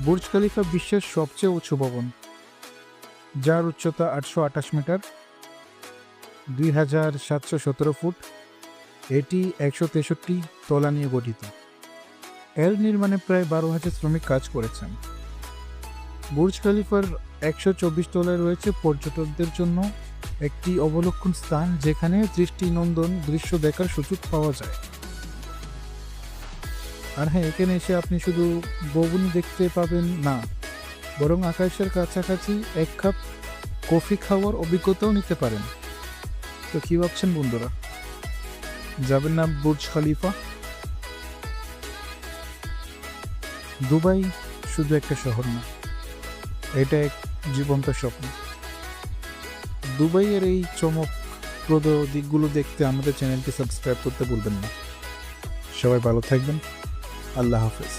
Burj Khalifa বিশ্বের সবচেয়ে উঁচু ভবন, যার উচ্চতা 828 মিটার, 2717 ফুট। এটি 163 তলা নিয়ে গঠিত। এর নির্মাণে প্রায় 12,000 শ্রমিক কাজ করেছেন। বুর্জ খলিফার 124 তলায় রয়েছে পর্যটকদের জন্য একটি অবলোকন স্থান, যেখানে দৃষ্টিনন্দন দৃশ্য দেখার সুযোগ পাওয়া যায়। আর হ্যাঁ, এখানে এসে আপনি শুধু ভবনই দেখতে পাবেন না, বরং আকাশের কাছাকাছি এক কাপ কফি খাওয়ার অভিজ্ঞতাও নিতে পারেন। তো কি ভাবছেন বন্ধুরা, যাবেন না বুর্জ খলিফা? দুবাই শুধু একটা শহর না, এটা এক জীবন্ত স্বপ্ন। দুবাইয়ের এই চমকপ্রদ দিকগুলো দেখতে আমাদের চ্যানেলটি সাবস্ক্রাইব করতে ভুলবেন না। সবাই ভালো থাকবেন। আল্লাহ হাফেজ।